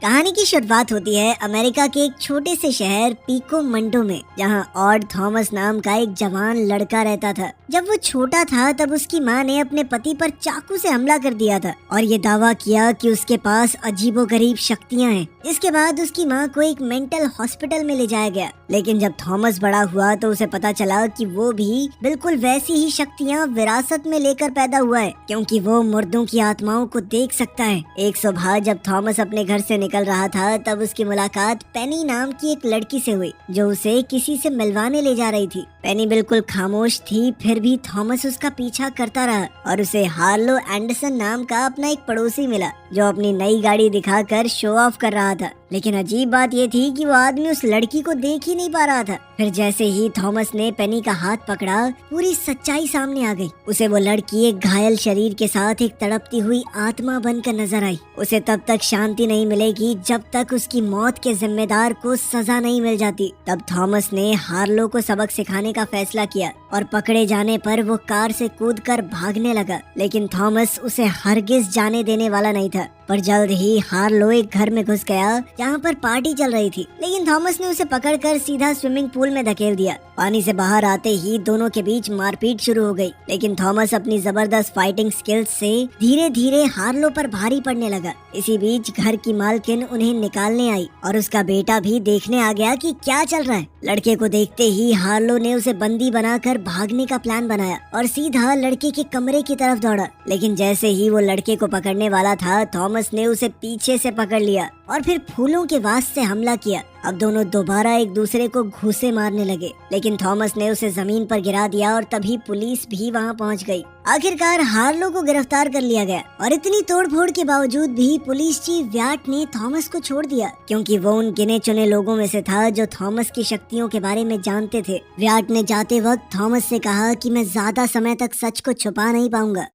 कहानी की शुरुआत होती है अमेरिका के एक छोटे से शहर पीको मंडो में, जहां ऑड थॉमस नाम का एक जवान लड़का रहता था। जब वो छोटा था तब उसकी माँ ने अपने पति पर चाकू से हमला कर दिया था और ये दावा किया कि उसके पास अजीबोगरीब शक्तियां हैं। इसके बाद उसकी माँ को एक मेंटल हॉस्पिटल में ले जाया गया, लेकिन जब थॉमस बड़ा हुआ तो उसे पता चला कि वो भी बिल्कुल वैसी ही शक्तियां विरासत में लेकर पैदा हुआ है, क्योंकि वो मुर्दों की आत्माओं को देख सकता है। एक सुबह जब थॉमस अपने घर से निकल रहा था तब उसकी मुलाकात पेनी नाम की एक लड़की से हुई, जो उसे किसी से मिलवाने ले जा रही थी। पेनी बिल्कुल खामोश थी, फिर भी थॉमस उसका पीछा करता रहा और उसे हार्लो एंडरसन नाम का अपना एक पड़ोसी मिला, जो अपनी नई गाड़ी दिखाकर शो ऑफ कर रहा था। लेकिन अजीब बात ये थी कि वो आदमी उस लड़की को देख ही नहीं पा रहा था। फिर जैसे ही थॉमस ने पेनी का हाथ पकड़ा, पूरी सच्चाई सामने आ गई। उसे वो लड़की एक घायल शरीर के साथ एक तड़पती हुई आत्मा बनकर नजर आई। उसे तब तक शांति नहीं मिलेगी जब तक उसकी मौत के जिम्मेदार को सजा नहीं मिल जाती। तब थॉमस ने हार्लो को सबक सिखाने का फैसला किया और पकड़े जाने पर वो कार से कूदकर भागने लगा। लेकिन थॉमस उसे हरगिज जाने देने वाला नहीं था। पर जल्द ही हार्लो एक घर में घुस गया जहाँ पर पार्टी चल रही थी, लेकिन थॉमस ने उसे पकड़कर सीधा स्विमिंग पूल में धकेल दिया। पानी से बाहर आते ही दोनों के बीच मारपीट शुरू हो गई, लेकिन थॉमस अपनी जबरदस्त फाइटिंग स्किल्स से धीरे धीरे हार्लो पर भारी पड़ने लगा। इसी बीच घर की मालकिन उन्हें निकालने आई और उसका बेटा भी देखने आ गया कि क्या चल रहा है। लड़के को देखते ही हार्लो ने उसे बंदी बनाकर भागने का प्लान बनाया और सीधा लड़के के कमरे की तरफ दौड़ा। लेकिन जैसे ही वो लड़के को पकड़ने वाला था, थॉमस ने उसे पीछे से पकड़ लिया और फिर फूलों के वास से हमला किया। अब दोनों दोबारा एक दूसरे को घूंसे मारने लगे, लेकिन थॉमस ने उसे जमीन पर गिरा दिया और तभी पुलिस भी वहां पहुंच गई। आखिरकार हार्लो को गिरफ्तार कर लिया गया और इतनी तोड़फोड़ के बावजूद भी पुलिस चीफ व्याट ने थॉमस को छोड़ दिया, क्योंकि वो उन गिने चुने लोगों में से था जो थॉमस की शक्तियों के बारे में जानते थे। व्याट ने जाते वक्त थॉमस से कहा कि मैं ज्यादा समय तक सच को छुपा नहीं पाऊंगा।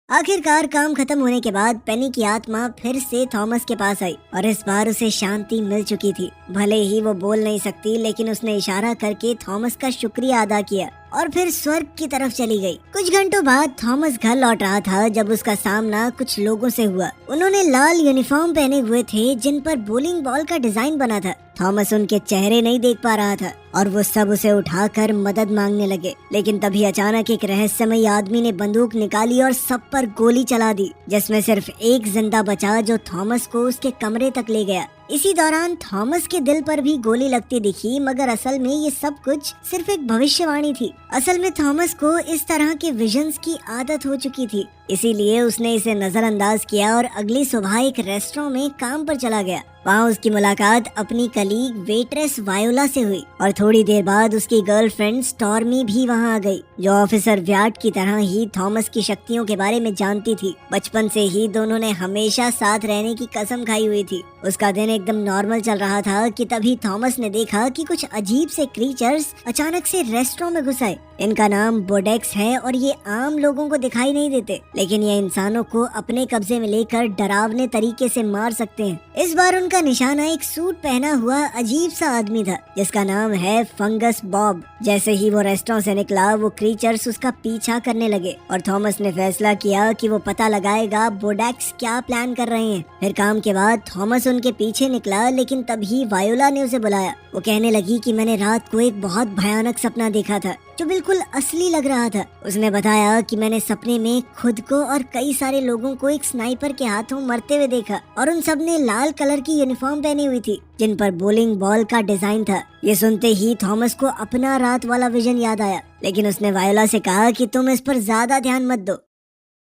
आखिरकार काम खत्म होने के बाद पेनी की आत्मा फिर से थॉमस के पास आई और इस बार उसे शांति मिल चुकी थी। भले ही वो बोल नहीं सकती, लेकिन उसने इशारा करके थॉमस का शुक्रिया अदा किया और फिर स्वर्ग की तरफ चली गई। कुछ घंटों बाद थॉमस घर लौट रहा था जब उसका सामना कुछ लोगों से हुआ। उन्होंने लाल यूनिफॉर्म पहने हुए थे जिन पर बोलिंग बॉल का डिजाइन बना था। थॉमस उनके चेहरे नहीं देख पा रहा था और वो सब उसे उठाकर मदद मांगने लगे, लेकिन तभी अचानक एक रहस्यमयी आदमी ने बंदूक निकाली और सब पर गोली चला दी, जिसमें सिर्फ एक जिंदा बचा, जो थॉमस को उसके कमरे तक ले गया। इसी दौरान थॉमस के दिल पर भी गोली लगती दिखी, मगर असल में ये सब कुछ सिर्फ एक भविष्यवाणी थी। असल में थॉमस को इस तरह के विजन्स की आदत हो चुकी थी, इसीलिए उसने इसे नजरअंदाज किया और अगली सुबह एक रेस्टोरेंट में काम पर चला गया। वहाँ उसकी मुलाकात अपनी कलीग वेट्रेस वायोला से हुई और थोड़ी देर बाद उसकी गर्लफ्रेंड स्टॉर्मी भी वहाँ आ गई, जो ऑफिसर व्याट की तरह ही थॉमस की शक्तियों के बारे में जानती थी। बचपन से ही दोनों ने हमेशा साथ रहने की कसम खाई हुई थी। उसका दिन एकदम नॉर्मल चल रहा था कि तभी थॉमस ने देखा कि कुछ अजीब से क्रीचर्स अचानक से रेस्टोरेंट में घुस आए। इनका नाम बोडेक्स है और ये आम लोगों को दिखाई नहीं देते, लेकिन ये इंसानों को अपने कब्जे में लेकर डरावने तरीके से मार सकते हैं। इस बार उनका निशाना एक सूट पहना हुआ अजीब सा आदमी था, जिसका नाम है फंगस बॉब। जैसे ही वो रेस्टोरेंट से निकला, वो क्रीचर्स उसका पीछा करने लगे और थॉमस ने फैसला किया कि वो पता लगाएगा बोडेक्स क्या प्लान कर रहे हैं। फिर काम के बाद थॉमस उनके पीछे निकला, लेकिन तभी वायोला ने उसे बुलाया। वो कहने लगी कि मैंने रात को एक बहुत भयानक सपना देखा था, जो बिल्कुल असली लग रहा था। उसने बताया कि मैंने सपने में खुद को और कई सारे लोगों को एक स्नाइपर के हाथों मरते हुए देखा और उन सब ने लाल कलर की यूनिफॉर्म पहनी हुई थी, जिन पर बोलिंग बॉल का डिजाइन था। ये सुनते ही थॉमस को अपना रात वाला विजन याद आया, लेकिन उसने वायोला से कहा कि तुम इस पर ज्यादा ध्यान मत दो।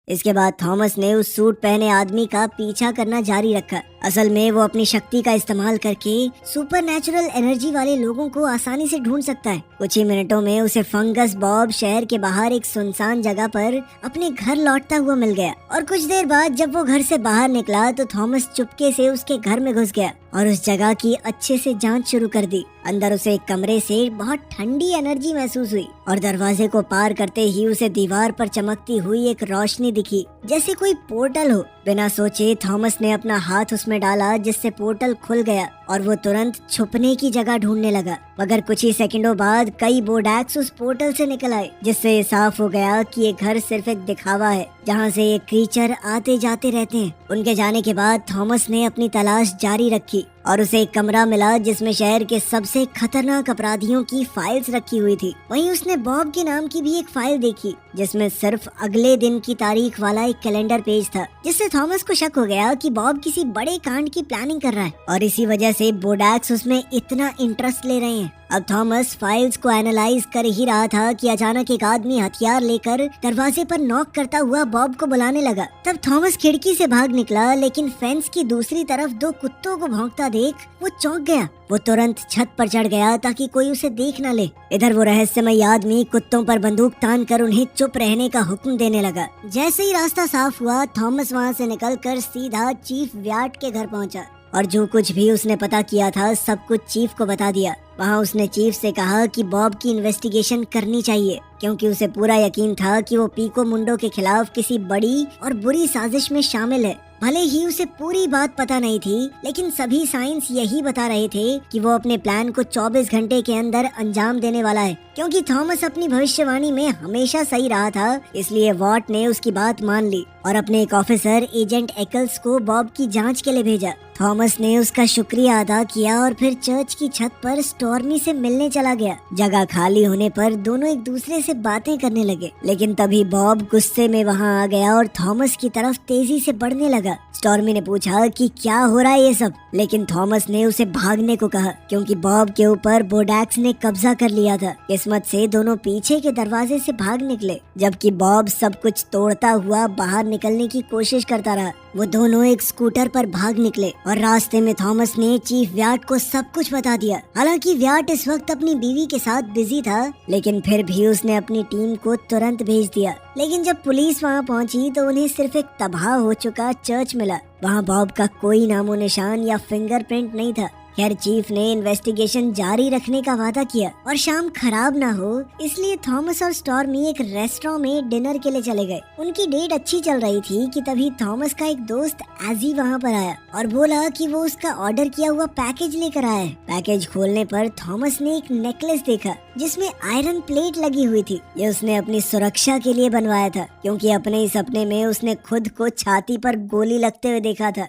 इसके बाद थॉमस ने उस सूट पहने आदमी का पीछा करना जारी रखा। असल में वो अपनी शक्ति का इस्तेमाल करके सुपरनैचुरल एनर्जी वाले लोगों को आसानी से ढूंढ सकता है। कुछ ही मिनटों में उसे फंगस बॉब शहर के बाहर एक सुनसान जगह पर अपने घर लौटता हुआ मिल गया और कुछ देर बाद जब वो घर से बाहर निकला तो थॉमस चुपके से उसके घर में घुस गया और उस जगह की अच्छे से जांच शुरू कर दी। अंदर उसे एक कमरे से बहुत ठंडी एनर्जी महसूस हुई और दरवाजे को पार करते ही उसे दीवार पर चमकती हुई एक रोशनी दिखी, जैसे कोई पोर्टल हो। बिना सोचे थॉमस ने अपना हाथ उसमें डाला, जिससे पोर्टल खुल गया और वो तुरंत छुपने की जगह ढूंढने लगा। मगर कुछ ही सेकंडों बाद कई बोडैक्स उस पोर्टल से निकल आए, जिससे साफ हो गया कि ये घर सिर्फ एक दिखावा है जहाँ से ये क्रीचर आते जाते रहते हैं। उनके जाने के बाद थॉमस ने अपनी तलाश जारी रखी और उसे एक कमरा मिला जिसमें शहर के सबसे खतरनाक अपराधियों की फाइल्स रखी हुई थी। वहीं उसने बॉब के नाम की भी एक फाइल देखी जिसमें सिर्फ अगले दिन की तारीख वाला एक कैलेंडर पेज था, जिससे थॉमस को शक हो गया कि बॉब किसी बड़े कांड की प्लानिंग कर रहा है और इसी वजह से बोडैक्स उसमें इतना इंटरेस्ट ले रहे हैं। अब थॉमस फाइल्स को एनालाइज कर ही रहा था कि अचानक एक आदमी हथियार लेकर दरवाजे पर नॉक करता हुआ बॉब को बुलाने लगा। तब थॉमस खिड़की से भाग निकला, लेकिन फेंस की दूसरी तरफ दो कुत्तों को भौंकता देख वो चौंक गया। वो तुरंत छत पर चढ़ गया ताकि कोई उसे देख न ले। इधर वो रहस्यमय आदमी कुत्तों पर बंदूक तान कर उन्हें चुप रहने का हुक्म देने लगा। जैसे ही रास्ता साफ हुआ, थॉमस वहाँ से निकलकर सीधा चीफ व्याट के घर पहुँचा और जो कुछ भी उसने पता किया था सब कुछ चीफ को बता दिया। वहाँ उसने चीफ से कहा कि बॉब की इन्वेस्टिगेशन करनी चाहिए, क्योंकि उसे पूरा यकीन था कि वो पीको मुंडो के खिलाफ किसी बड़ी और बुरी साजिश में शामिल है। भले ही उसे पूरी बात पता नहीं थी, लेकिन सभी साइंस यही बता रहे थे कि वो अपने प्लान को 24 घंटे के अंदर अंजाम देने वाला है। क्योंकि थॉमस अपनी भविष्यवाणी में हमेशा सही रहा था, इसलिए वॉट ने उसकी बात मान ली और अपने एक ऑफिसर एजेंट एकल्स को बॉब की जांच के लिए भेजा। थॉमस ने उसका शुक्रिया अदा किया और फिर चर्च की छत पर स्टॉर्मी से मिलने चला गया। जगह खाली होने पर दोनों एक दूसरे से बातें करने लगे, लेकिन तभी बॉब गुस्से में वहां आ गया और थॉमस की तरफ तेजी से बढ़ने लगा। स्टॉर्मी ने पूछा कि क्या हो रहा है ये सब, लेकिन थॉमस ने उसे भागने को कहा क्योंकि बॉब के ऊपर बोडैक्स ने कब्जा कर लिया था। किस्मत से दोनों पीछे के दरवाजे से भाग निकले, जबकि बॉब सब कुछ तोड़ता हुआ बाहर निकलने की कोशिश करता रहा। वो दोनों एक स्कूटर पर भाग निकले और रास्ते में थॉमस ने चीफ व्याट को सब कुछ बता दिया। हालांकि व्याट इस वक्त अपनी बीवी के साथ बिजी था, लेकिन फिर भी उसने अपनी टीम को तुरंत भेज दिया। लेकिन जब पुलिस वहां पहुंची तो उन्हें सिर्फ एक तबाह हो चुका चर्च मिला। वहां बॉब का कोई नामो निशान या फिंगरप्रिंट नहीं था। खैर चीफ ने इन्वेस्टिगेशन जारी रखने का वादा किया और शाम खराब ना हो इसलिए थॉमस और स्टॉर्मी एक रेस्टोरेंट में डिनर के लिए चले गए। उनकी डेट अच्छी चल रही थी कि तभी थॉमस का एक दोस्त एजी वहां पर आया और बोला कि वो उसका ऑर्डर किया हुआ पैकेज लेकर आया है। पैकेज खोलने पर थॉमस ने एक नेकलेस देखा जिसमें आयरन प्लेट लगी हुई थी। ये उसने अपनी सुरक्षा के लिए बनवाया था, क्योंकि अपने ही सपने में उसने खुद को छाती पर गोली लगते हुए देखा था।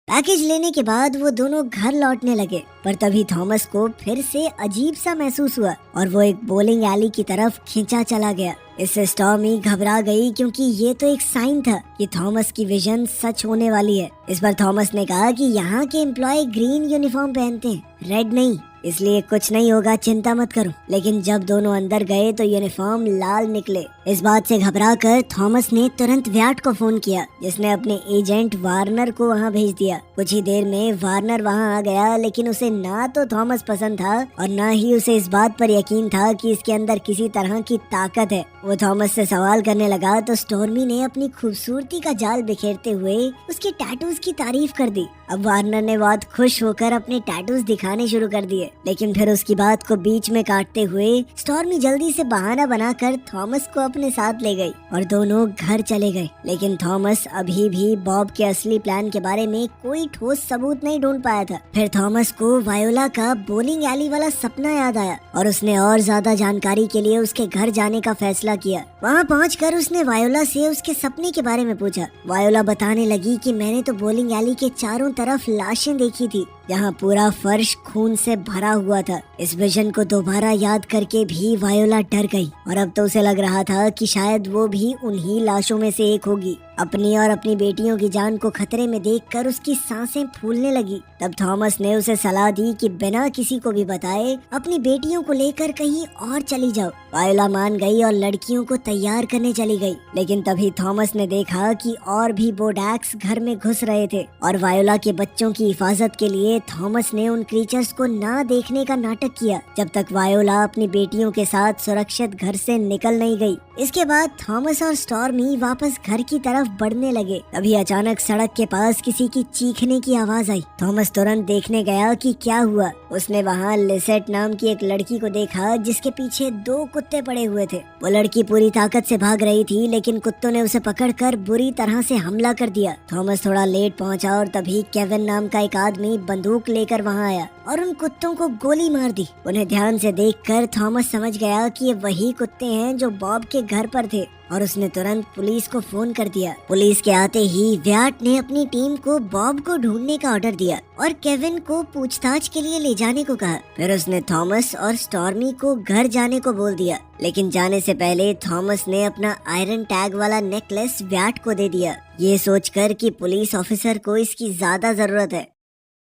पैकेज लेने के बाद वो दोनों घर लौटने लगे, पर तभी थॉमस को फिर से अजीब सा महसूस हुआ और वो एक बोलिंग एली की तरफ खींचा चला गया। इससे स्टॉर्मी घबरा गई, क्योंकि ये तो एक साइन था कि थॉमस की विजन सच होने वाली है। इस पर थॉमस ने कहा कि यहाँ के एम्प्लॉय ग्रीन यूनिफॉर्म पहनते हैं, रेड नहीं, इसलिए कुछ नहीं होगा, चिंता मत करो। लेकिन जब दोनों अंदर गए तो यूनिफॉर्म लाल निकले। इस बात से घबराकर थॉमस ने तुरंत व्याट को फोन किया, जिसने अपने एजेंट वार्नर को वहां भेज दिया। कुछ ही देर में वार्नर वहां आ गया, लेकिन उसे ना तो थॉमस पसंद था और ना ही उसे इस बात पर यकीन था कि इसके अंदर किसी तरह की ताकत है। वो थॉमस से सवाल करने लगा तो स्टॉर्मी ने अपनी खूबसूरती का जाल बिखेरते हुए उसके टैटूज की तारीफ कर दी। अब वार्नर ने बहुत खुश होकर अपने टैटूज दिखाने शुरू कर दिए, लेकिन फिर उसकी बात को बीच में काटते हुए स्टॉर्मी जल्दी से बहाना बनाकर थॉमस को अपने साथ ले गई और दोनों घर चले गए। लेकिन थॉमस अभी भी बॉब के असली प्लान के बारे में कोई ठोस सबूत नहीं ढूंढ पाया था। फिर थॉमस को वायोला का बोलिंग एली वाला सपना याद आया और उसने और ज्यादा जानकारी के लिए उसके घर जाने का फैसला किया। वहाँ पहुंचकर उसने वायोला से उसके सपने के बारे में पूछा। वायोला बताने लगी कि मैंने तो बोलिंग एली के चारों तरफ लाशें देखी थी, जहाँ पूरा फर्श खून से भरा हुआ था। इस विजन को दोबारा याद करके भी वायोला डर गई और अब तो उसे लग रहा था कि शायद वो भी उन्हीं लाशों में से एक होगी। अपनी और अपनी बेटियों की जान को खतरे में देखकर उसकी सांसें फूलने लगी। तब थॉमस ने उसे सलाह दी कि बिना किसी को भी बताए अपनी बेटियों को लेकर कहीं और चली जाओ। वायोला मान गई और लड़कियों को तैयार करने चली गई। लेकिन तभी थॉमस ने देखा कि और भी बोडैक्स घर में घुस रहे थे और वायोला के बच्चों की हिफाजत के लिए थॉमस ने उन क्रीचर्स को ना देखने का नाटक किया जब तक वायोला अपनी बेटियों के साथ सुरक्षित घर से निकल नहीं गई। इसके बाद थॉमस और स्टॉर्मी वापस घर की तरफ तरफ बढ़ने लगे। तभी अचानक सड़क के पास किसी की चीखने की आवाज आई। थॉमस तुरंत देखने गया कि क्या हुआ। उसने वहाँ लिसेट नाम की एक लड़की को देखा जिसके पीछे 2 कुत्ते पड़े हुए थे। वो लड़की पूरी ताकत से भाग रही थी, लेकिन कुत्तों ने उसे पकड़कर बुरी तरह से हमला कर दिया। थॉमस थोड़ा लेट पहुंचा और तभी केविन नाम का एक आदमी बंदूक लेकर वहां आया और उन कुत्तों को गोली मार दी। उन्हें ध्यान से देखकर थॉमस समझ गया कि ये वही कुत्ते हैं जो बॉब के घर पर थे और उसने तुरंत पुलिस को फोन कर दिया। पुलिस के आते ही व्याट ने अपनी टीम को बॉब को ढूंढने का ऑर्डर दिया और केविन को पूछताछ के लिए ले जाने को कहा। फिर उसने थॉमस और स्टॉर्मी को घर जाने को बोल दिया, लेकिन जाने से पहले थॉमस ने अपना आयरन टैग वाला नेकलेस व्याट को दे दिया, ये सोचकर कि पुलिस ऑफिसर को इसकी ज्यादा जरूरत है।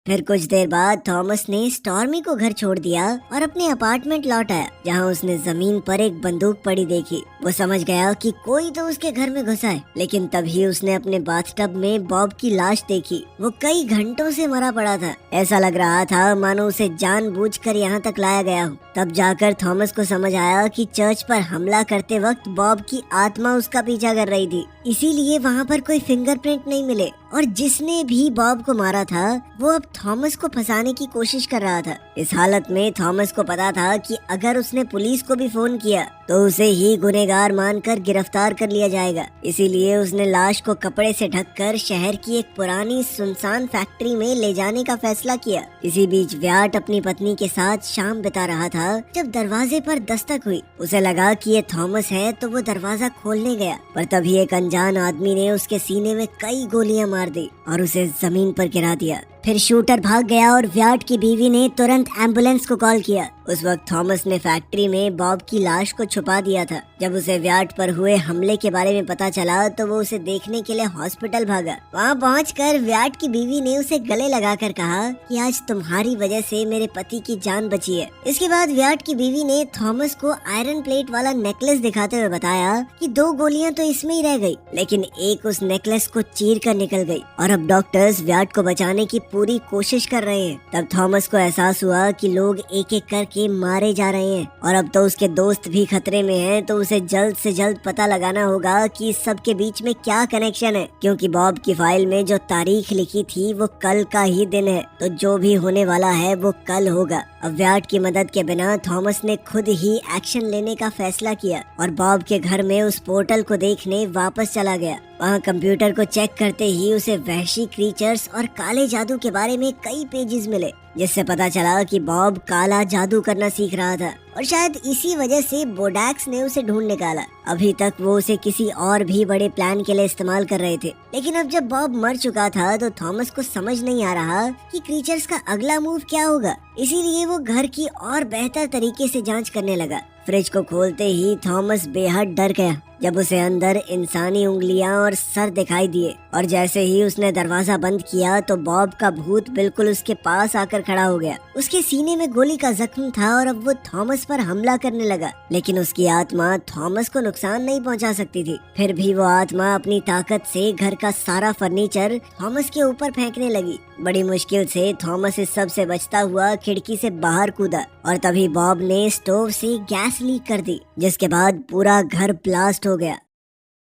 फिर कुछ देर बाद थॉमस ने स्टॉर्मी को घर छोड़ दिया और अपने अपार्टमेंट लौट आया, जहाँ उसने जमीन पर एक बंदूक पड़ी देखी। वो समझ गया कि कोई तो उसके घर में घुसा है, लेकिन तभी उसने अपने बाथटब में बॉब की लाश देखी। वो कई घंटों से मरा पड़ा था। ऐसा लग रहा था मानो उसे जानबूझकर यहाँ तक लाया गया हो। तब जाकर थॉमस को समझ आया कि चर्च पर हमला करते वक्त बॉब की आत्मा उसका पीछा कर रही थी, इसीलिए वहाँ पर कोई फिंगरप्रिंट नहीं मिले और जिसने भी बॉब को मारा था वो अब थॉमस को फंसाने की कोशिश कर रहा था। इस हालत में थॉमस को पता था कि अगर उसने पुलिस को भी फोन किया तो उसे ही गुनहगार मानकर गिरफ्तार कर लिया जाएगा। इसीलिए उसने लाश को कपड़े से ढककर शहर की एक पुरानी सुनसान फैक्ट्री में ले जाने का फैसला किया। इसी बीच व्याट अपनी पत्नी के साथ शाम बिता रहा था जब दरवाजे पर दस्तक हुई। उसे लगा कि ये थॉमस है तो वो दरवाजा खोलने गया, पर तभी एक अनजान आदमी ने उसके सीने में कई गोलियां मार दी और उसे जमीन पर गिरा दिया। फिर शूटर भाग गया और व्याट की बीवी ने तुरंत एम्बुलेंस को कॉल किया। उस वक्त थॉमस ने फैक्ट्री में बॉब की लाश को छुपा दिया था। जब उसे व्याट पर हुए हमले के बारे में पता चला तो वो उसे देखने के लिए हॉस्पिटल भागा। वहाँ पहुंचकर व्याट की बीवी ने उसे गले लगाकर कहा कि आज तुम्हारी वजह से मेरे पति की जान बची है। इसके बाद व्याट की बीवी ने थॉमस को आयरन प्लेट वाला नेकलेस दिखाते हुए बताया कि 2 गोलियां तो इसमें ही रह गई, लेकिन एक उस नेकलेस को चीर कर निकल गई और अब डॉक्टर्स व्याट को बचाने की पूरी कोशिश कर रहे हैं। तब थॉमस को एहसास हुआ कि लोग एक एक करके मारे जा रहे हैं और अब तो उसके दोस्त भी खतरे में हैं, तो उसे जल्द से जल्द पता लगाना होगा कि इस सब के बीच में क्या कनेक्शन है, क्योंकि बॉब की फाइल में जो तारीख लिखी थी वो कल का ही दिन है, तो जो भी होने वाला है वो कल होगा। अब व्याट की मदद के बिना थॉमस ने खुद ही एक्शन लेने का फैसला किया और बॉब के घर में उस पोर्टल को देखने वापस चला गया। वहाँ कंप्यूटर को चेक करते ही उसे वहशी क्रीचर्स और काले जादू के बारे में कई पेजेस मिले, जिससे पता चला कि बॉब काला जादू करना सीख रहा था और शायद इसी वजह से बोडैक्स ने उसे ढूंढ निकाला। अभी तक वो उसे किसी और भी बड़े प्लान के लिए इस्तेमाल कर रहे थे, लेकिन अब जब बॉब मर चुका था तो थॉमस को समझ नहीं आ रहा कि क्रीचर्स का अगला मूव क्या होगा। इसीलिए वो घर की और बेहतर तरीके से जांच करने लगा। फ्रिज को खोलते ही थॉमस बेहद डर गया जब उसे अंदर इंसानी उंगलियां और सर दिखाई दिए, और जैसे ही उसने दरवाजा बंद किया तो बॉब का भूत बिल्कुल उसके पास आकर खड़ा हो गया। उसके सीने में गोली का जख्म था और अब वो थॉमस पर हमला करने लगा, लेकिन उसकी आत्मा थॉमस को नुकसान नहीं पहुंचा सकती थी। फिर भी वो आत्मा अपनी ताकत से घर का सारा फर्नीचर थॉमस के ऊपर फेंकने लगी। बड़ी मुश्किल से थॉमस इस सब से बचता हुआ खिड़की से बाहर कूदा और तभी बॉब ने स्टोव से गैस लीक कर दी, जिसके बाद पूरा घर ब्लास्ट हो गया।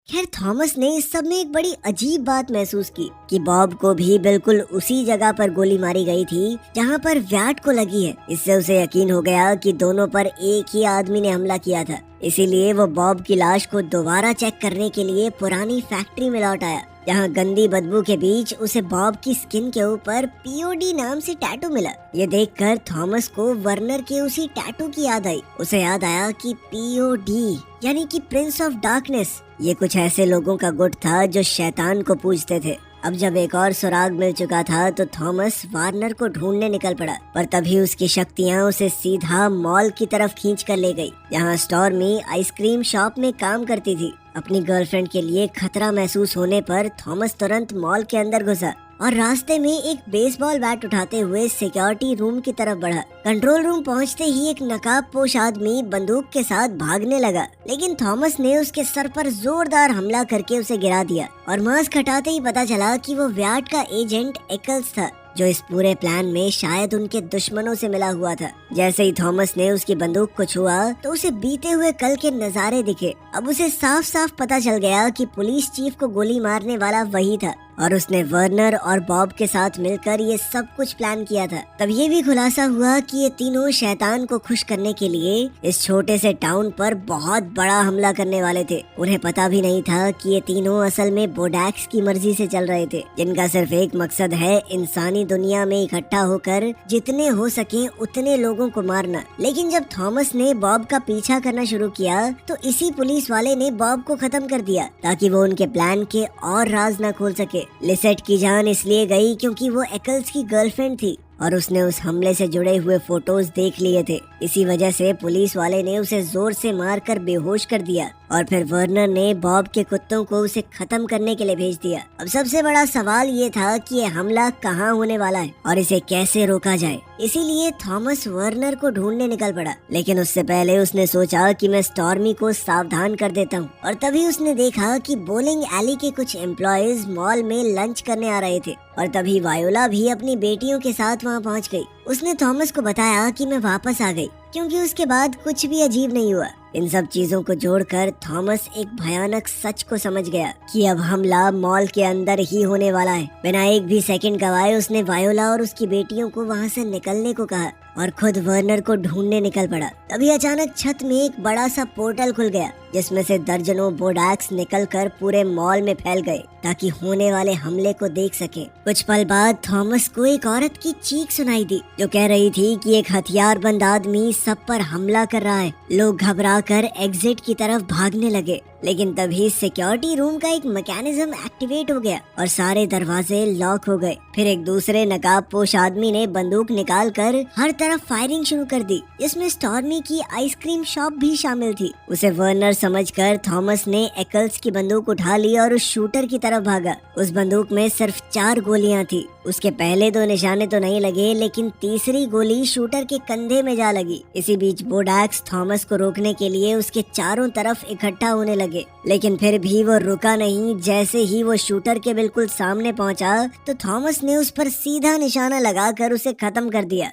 खैर थॉमस ने इस सब में एक बड़ी अजीब बात महसूस की कि बॉब को भी बिल्कुल उसी जगह पर गोली मारी गई थी जहां पर व्याट को लगी है। इससे उसे यकीन हो गया कि दोनों पर एक ही आदमी ने हमला किया था। इसीलिए वो बॉब की लाश को दोबारा चेक करने के लिए पुरानी फैक्ट्री में लौट आया, जहाँ गंदी बदबू के बीच उसे बॉब की स्किन के ऊपर POD नाम से टैटू मिला। ये देखकर थॉमस को वर्नर के उसी टैटू की याद आई। उसे याद आया कि POD यानी कि प्रिंस ऑफ डार्कनेस, ये कुछ ऐसे लोगों का गुट था जो शैतान को पूजते थे। अब जब एक और सुराग मिल चुका था तो थॉमस वार्नर को ढूंढने निकल पड़ा, पर तभी उसकी शक्तियाँ उसे सीधा मॉल की तरफ खींच कर ले गई, जहाँ स्टॉर्मी आइसक्रीम शॉप में काम करती थी। अपनी गर्लफ्रेंड के लिए खतरा महसूस होने पर थॉमस तुरंत मॉल के अंदर घुसा और रास्ते में एक बेसबॉल बैट उठाते हुए सिक्योरिटी रूम की तरफ बढ़ा। कंट्रोल रूम पहुंचते ही एक नकाबपोश आदमी बंदूक के साथ भागने लगा, लेकिन थॉमस ने उसके सर पर जोरदार हमला करके उसे गिरा दिया और मास्क हटाते ही पता चला कि वो व्याट का एजेंट एकल्स था, जो इस पूरे प्लान में शायद उनके दुश्मनों से मिला हुआ था। जैसे ही थॉमस ने उसकी बंदूक को छुआ तो उसे बीते हुए कल के नजारे दिखे। अब उसे साफ साफ पता चल गया कि पुलिस चीफ को गोली मारने वाला वही था और उसने वर्नर और बॉब के साथ मिलकर ये सब कुछ प्लान किया था। तब ये भी खुलासा हुआ कि ये तीनों शैतान को खुश करने के लिए इस छोटे से टाउन पर बहुत बड़ा हमला करने वाले थे। उन्हें पता भी नहीं था कि ये तीनों असल में बोडैक्स की मर्जी से चल रहे थे, जिनका सिर्फ एक मकसद है इंसानी दुनिया में इकट्ठा होकर जितने हो सके उतने लोगों को मारना। लेकिन जब थॉमस ने बॉब का पीछा करना शुरू किया तो इसी पुलिस वाले ने बॉब को खत्म कर दिया ताकि वो उनके प्लान के और राज न खोल सके। लिसेट की जान इसलिए गई क्योंकि वो एकल्स की गर्लफ्रेंड थी और उसने उस हमले से जुड़े हुए फोटोज देख लिए थे। इसी वजह से पुलिस वाले ने उसे जोर से मारकर बेहोश कर दिया और फिर वर्नर ने बॉब के कुत्तों को उसे खत्म करने के लिए भेज दिया। अब सबसे बड़ा सवाल ये था कि ये हमला कहाँ होने वाला है और इसे कैसे रोका जाए। इसीलिए थॉमस वर्नर को ढूंढने निकल पड़ा, लेकिन उससे पहले उसने सोचा कि मैं स्टॉर्मी को सावधान कर देता हूँ। और तभी उसने देखा कि बोलिंग एली के कुछ एम्प्लॉयज मॉल में लंच करने आ रहे थे और तभी वायोला भी अपनी बेटियों के साथ वहाँ पहुँच गई। उसने थॉमस को बताया कि मैं वापस आ गई, क्योंकि उसके बाद कुछ भी अजीब नहीं हुआ। इन सब चीजों को जोड़कर थॉमस एक भयानक सच को समझ गया कि अब हमला मॉल के अंदर ही होने वाला है। बिना एक भी सेकंड गवाए उसने वायोला और उसकी बेटियों को वहाँ से निकलने को कहा और खुद वर्नर को ढूंढने निकल पड़ा। तभी अचानक छत में एक बड़ा सा पोर्टल खुल गया जिसमें से दर्जनों बोडैक्स निकलकर पूरे मॉल में फैल गए ताकि होने वाले हमले को देख सके। कुछ पल बाद थॉमस को एक औरत की चीख सुनाई दी जो कह रही थी कि एक हथियारबंद आदमी सब पर हमला कर रहा है। लोग घबराकर एग्जिट की तरफ भागने लगे, लेकिन तभी सिक्योरिटी रूम का एक मैकेनिज्म एक्टिवेट हो गया और सारे दरवाजे लॉक हो गए। फिर एक दूसरे नकाबपोश आदमी ने बंदूक निकालकर हर तरफ फायरिंग शुरू कर दी, जिसमें स्टॉर्मी की आइसक्रीम शॉप भी शामिल थी। उसे वर्नर समझकर थॉमस ने एकल्स की बंदूक उठा ली और उस शूटर की तरफ भागा। उस बंदूक में सिर्फ 4 गोलियां थी। उसके पहले 2 निशाने तो नहीं लगे, लेकिन तीसरी गोली शूटर के कंधे में जा लगी। इसी बीच बोडैक्स थॉमस को रोकने के लिए उसके चारों तरफ इकट्ठा होने लगे, लेकिन फिर भी वो रुका नहीं। जैसे ही वो शूटर के बिल्कुल सामने पहुंचा तो थॉमस ने उस पर सीधा निशाना लगाकर उसे खत्म कर दिया।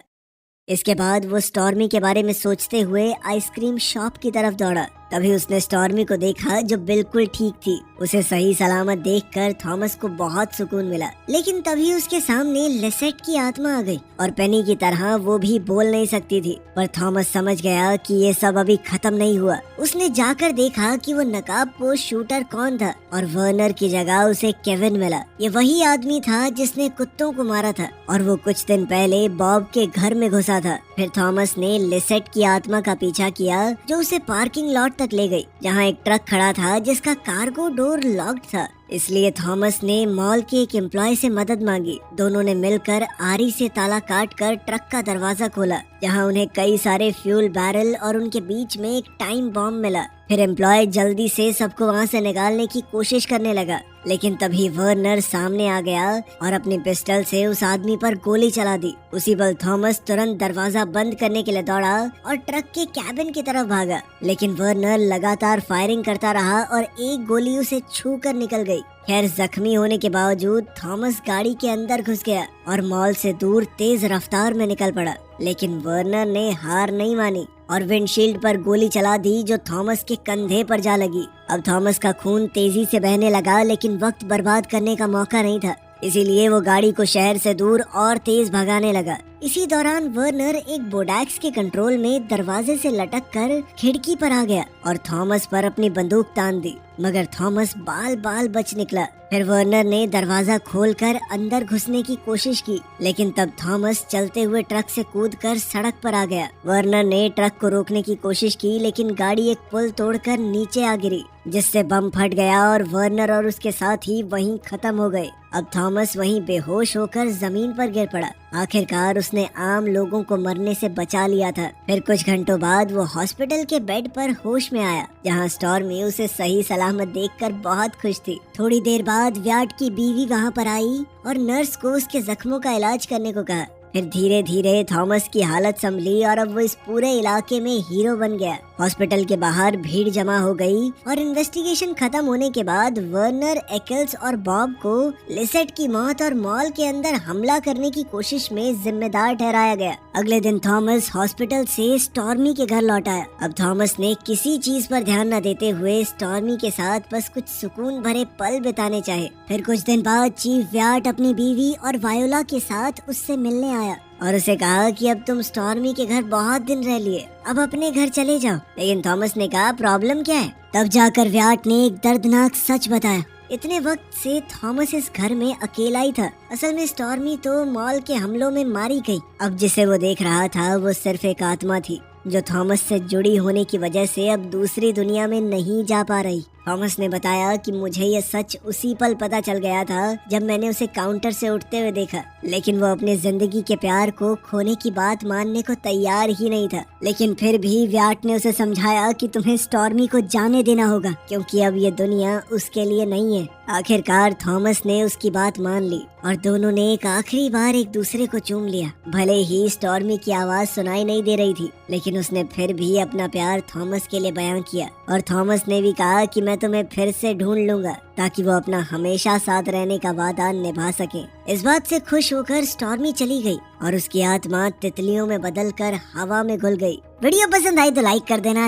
इसके बाद वो स्टॉर्मी के बारे में सोचते हुए आइसक्रीम शॉप की तरफ दौड़ा। तभी उसने स्टॉर्मी को देखा जो बिल्कुल ठीक थी। उसे सही सलामत देखकर थॉमस को बहुत सुकून मिला, लेकिन तभी उसके सामने लिसेट की आत्मा आ गई और पेनी की तरह वो भी बोल नहीं सकती थी। पर थॉमस समझ गया कि ये सब अभी खत्म नहीं हुआ। उसने जाकर देखा कि वो नकाबपोश शूटर कौन था और वर्नर की जगह उसे केविन मिला। ये वही आदमी था जिसने कुत्तों को मारा था और वो कुछ दिन पहले बॉब के घर में घुसा था। फिर थॉमस ने लिसेट की आत्मा का पीछा किया जो उसे पार्किंग लॉट तक ले गई, जहाँ एक ट्रक खड़ा था जिसका कार्गो डोर लॉक्ड था। इसलिए थॉमस ने मॉल के एक एम्प्लॉय से मदद मांगी। दोनों ने मिलकर आरी से ताला काटकर ट्रक का दरवाजा खोला, जहां उन्हें कई सारे फ्यूल बैरल और उनके बीच में एक टाइम बॉम्ब मिला। फिर एम्प्लॉय जल्दी से सबको वहां से निकालने की कोशिश करने लगा, लेकिन तभी वर्नर सामने आ गया और अपनी पिस्टल से उस आदमी पर गोली चला दी। उसी पल थॉमस तुरंत दरवाजा बंद करने के लिए दौड़ा और ट्रक के कैबिन की तरफ भागा, लेकिन वर्नर लगातार फायरिंग करता रहा और एक गोली उसे छू कर निकल गई। खैर, जख्मी होने के बावजूद थॉमस गाड़ी के अंदर घुस गया और मॉल से दूर तेज रफ्तार में निकल पड़ा, लेकिन वर्नर ने हार नहीं मानी और विंडशील्ड पर गोली चला दी जो थॉमस के कंधे पर जा लगी। अब थॉमस का खून तेजी से बहने लगा, लेकिन वक्त बर्बाद करने का मौका नहीं था, इसीलिए वो गाड़ी को शहर से दूर और तेज भगाने लगा। इसी दौरान वर्नर एक बोडैक्स के कंट्रोल में दरवाजे से लटक कर खिड़की पर आ गया और थॉमस पर अपनी बंदूक तान दी, मगर थॉमस बाल बाल बच निकला। फिर वर्नर ने दरवाजा खोलकर अंदर घुसने की कोशिश की, लेकिन तब थॉमस चलते हुए ट्रक से कूदकर सड़क पर आ गया। वर्नर ने ट्रक को रोकने की कोशिश की, लेकिन गाड़ी एक पुल तोड़कर नीचे आ गिरी, जिससे बम फट गया और वर्नर और उसके साथ ही वहीं खत्म हो गए। अब थॉमस वहीं बेहोश होकर जमीन पर गिर पड़ा। आखिरकार उसने आम लोगों को मरने से बचा लिया था। फिर कुछ घंटों बाद वो हॉस्पिटल के बेड पर होश में आया, जहां स्टॉर्मी उसे सही सलामत देखकर बहुत खुश थी। थोड़ी देर बाद व्याट की बीवी वहां पर आई और नर्स को उसके जख्मों का इलाज करने को कहा। फिर धीरे धीरे थॉमस की हालत संभली और अब वो इस पूरे इलाके में हीरो बन गया। हॉस्पिटल के बाहर भीड़ जमा हो गई और इन्वेस्टिगेशन खत्म होने के बाद वर्नर, एक्ल्स और बॉब को लिसेट की मौत और मॉल के अंदर हमला करने की कोशिश में जिम्मेदार ठहराया गया। अगले दिन थॉमस हॉस्पिटल से स्टॉर्मी के घर लौट आया। अब थॉमस ने किसी चीज पर ध्यान न देते हुए स्टॉर्मी के साथ बस कुछ सुकून भरे पल बिताने चाहे। फिर कुछ दिन बाद चीफ व्याट अपनी बीवी और वायोला के साथ उससे मिलने आया और उसे कहा कि अब तुम स्टॉर्मी के घर बहुत दिन रह लिए, अब अपने घर चले जाओ। लेकिन थॉमस ने कहा प्रॉब्लम क्या है? तब जाकर व्याट ने एक दर्दनाक सच बताया। इतने वक्त से थॉमस इस घर में अकेला ही था। असल में स्टॉर्मी तो मॉल के हमलों में मारी गई। अब जिसे वो देख रहा था वो सिर्फ एक आत्मा थी जो थॉमस से जुड़ी होने की वजह से अब दूसरी दुनिया में नहीं जा पा रही। थॉमस ने बताया कि मुझे ये सच उसी पल पता चल गया था जब मैंने उसे काउंटर से उठते हुए देखा, लेकिन वो अपने जिंदगी के प्यार को खोने की बात मानने को तैयार ही नहीं था। लेकिन फिर भी व्याट ने उसे समझाया कि तुम्हें स्टॉर्मी को जाने देना होगा क्योंकि अब ये दुनिया उसके लिए नहीं है। आखिरकार थॉमस ने उसकी बात मान ली और दोनों ने एक आखिरी बार एक दूसरे को चूम लिया। भले ही स्टॉर्मी की आवाज सुनाई नहीं दे रही थी, लेकिन उसने फिर भी अपना प्यार थॉमस के लिए बयां किया और थॉमस ने भी कहा कि मैं तुम्हें फिर से ढूंढ लूंगा ताकि वो अपना हमेशा साथ रहने का वादा निभा सके। इस बात से खुश होकर स्टॉर्मी चली गई और उसकी आत्मा तितलियों में बदलकर हवा में घुल गई। वीडियो पसंद आई तो लाइक कर देना।